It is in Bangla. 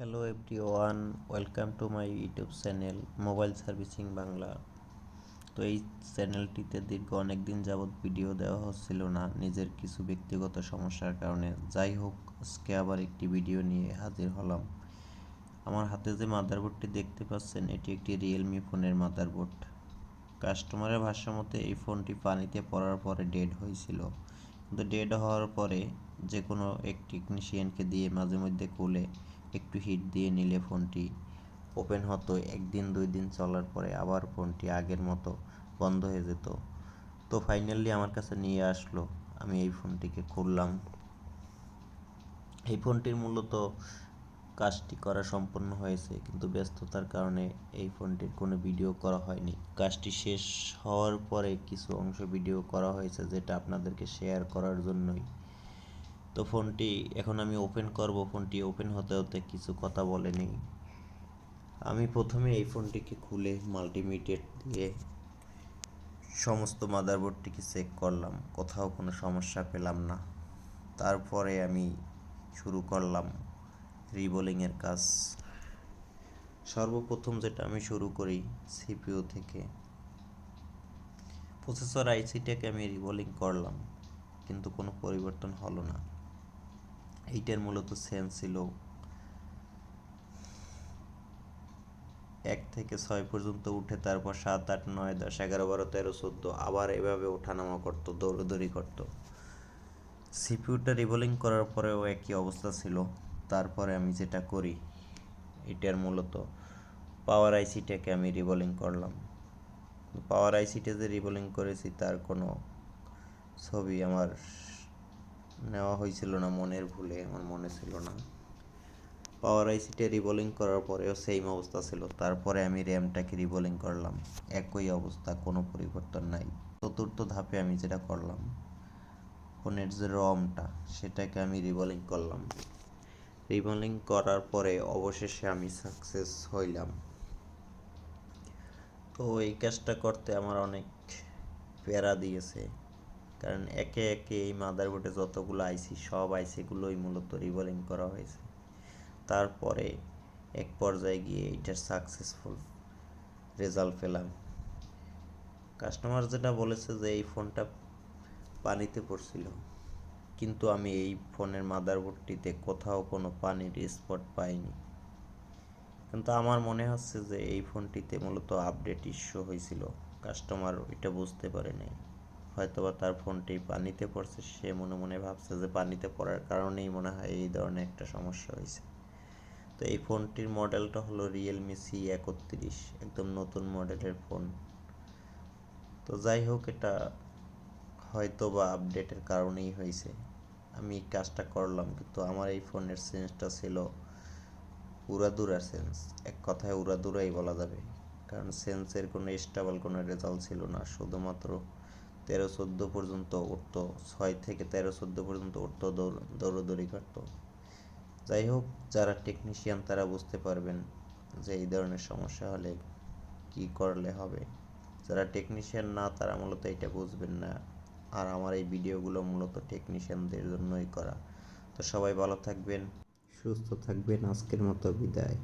Hello everyone, welcome to my YouTube channel mobile servicing Bangla. তো এই চ্যানেলটিতে দীর্ঘ অনেক দিন যাবৎ ভিডিও দেওয়া হচ্ছিল না নিজের কিছু ব্যক্তিগত সমস্যার কারণে। যাই হোক, আজকে আবার একটি ভিডিও নিয়ে হাজির হলাম। আমার হাতে যে মাদারবোর্ডটি দেখতে পাচ্ছেন, এটি একটি রিয়েলমি ফোনের মাদারবোর্ড। কাস্টমারের ভাষ্যমতে এই ফোনটি পানিতে পড়ার পরে ডেড হয়েছিল, কিন্তু ডেড হওয়ার পরে যে কোনো এক টেকনিশিয়ানকে দিয়ে মাঝে মধ্যে খুলে একটু হিট দিয়ে নিলে ফোনটি ওপেন হতো। একদিন দুই দিন চলার পরে আবার ফোনটি আগের মতো বন্ধ হয়ে যেত। তো ফাইনালি আমার কাছে নিয়ে আসলো, আমি এই ফোনটিকে খুললাম। এই ফোনটির মূলত কাজটি করা সম্পন্ন হয়েছে, কিন্তু ব্যস্ততার কারণে এই ফোনটির কোনো ভিডিও করা হয়নি। কাজটি শেষ হওয়ার পরে কিছু অংশ ভিডিও করা হয়েছে, যেটা আপনাদেরকে শেয়ার করার জন্যই। তো ফোনটি এখন আমি ওপেন করব। ফোনটি ওপেন হতে হতে কিছু কথা বলে নিই। আমি প্রথমে এই ফোনটিকে খুলে মাল্টিমিডিয়া দিয়ে সমস্ত মাদারবোর্ডটিকে চেক করলাম, কোথাও কোনো সমস্যা পেলাম না। তারপরে আমি শুরু করলাম রিবোলিংয়ের কাজ। সর্বপ্রথম যেটা আমি শুরু করি সিপিইউ থেকে। প্রসেসর আইসিটাকে আমি রিবোলিং করলাম, কিন্তু কোনো পরিবর্তন হলো না। এইটার মূলত সেন্স ছিল 1 থেকে 6 পর্যন্ত উঠে, তারপর 7, 8, 9, 10, 11, 12, 13, 14 আবার এভাবে ওঠানামা করতো, দৌড়দৌড়ি করতো। সিপিইউটা রিবোলিং করার পরেও একই অবস্থা ছিল। তারপরে আমি যেটা করি, এটার মূলত পাওয়ার আইসিটাকে আমি রিবোলিং করলাম। পাওয়ার আইসিটা যে রিবোলিং করেছি তার কোনো ছবি আমার নেওয়া হয়েছিল না, মনের ভুলে আমার মনে ছিল না। পাওয়ার আইসিটা রিবোলিং করার পরেও সেম অবস্থা ছিল। তারপরে আমি র্যামটাকে রিবোলিং করলাম, একই অবস্থা, কোনো পরিবর্তন নাই। চতুর্থ ধাপে আমি যেটা করলাম, ফোনের যে রমটা সেটাকে আমি রিবোলিং করলাম। রিবোলিং করার পরে অবশেষে আমি সাকসেস হইলাম। তো এই কাজটা করতে আমার অনেক প্যারা দিয়েছে, কারণ একে একে এই মাদারবোর্ডে যতগুলো আইসি, সব আইসিগুলোই মূলত রিবোলিং করা হয়েছে। তারপরে এক পর্যায়ে গিয়ে এটার সাকসেসফুল রেজাল্ট পেলাম। কাস্টমার যেটা বলেছে যে এই ফোনটা পানিতে পড়ছিল, কিন্তু আমি এই ফোনের মাদারবোর্ডটিতে কোথাও কোনো পানির স্পট পাইনি। কিন্তু আমার মনে হচ্ছে যে এই ফোনটিতে মূলত আপডেট ইস্যু হয়েছিল, কাস্টমার এটা বুঝতে পারে নাই। হয়তোবা তার ফোনটি পানিতে পড়ছে, সে মনে মনে ভাবছে যে পানিতে পড়ার কারণেই মনে হয় এই ধরনের একটা সমস্যা হয়েছে। তো এই ফোনটির মডেলটা হলো রিয়েলমি C31, একদম নতুন মডেলের ফোন। তো যাই হোক, এটা হয়তো বা আপডেটের কারণেই হয়েছে। আমি কাজটা করলাম, কিন্তু আমার এই ফোনের সেন্সটা ছিল উড়াদুরা সেন্স, এক কথায় উড়াদুরাই বলা যাবে। কারণ সেন্সের কোনো স্টেবল কোনো রেজাল্ট ছিল না, শুধুমাত্র 13-14 পর্যন্ত উঠতো, 6 থেকে 13-14 পর্যন্ত উঠতো, দৌড়দৌড়ি করতো। যাই হোক, যারা টেকনিশিয়ান তারা বুঝতে পারবেন যে এই ধরনের সমস্যা হলে কি করলে হবে। যারা টেকনিশিয়ান না, তারা মূলত এটা বুঝবেন না। আর আমার এই ভিডিওগুলো মূলত টেকনিশিয়ানদের জন্যই করা। তো সবাই ভালো থাকবেন, সুস্থ থাকবেন। আজকের মতো বিদায়।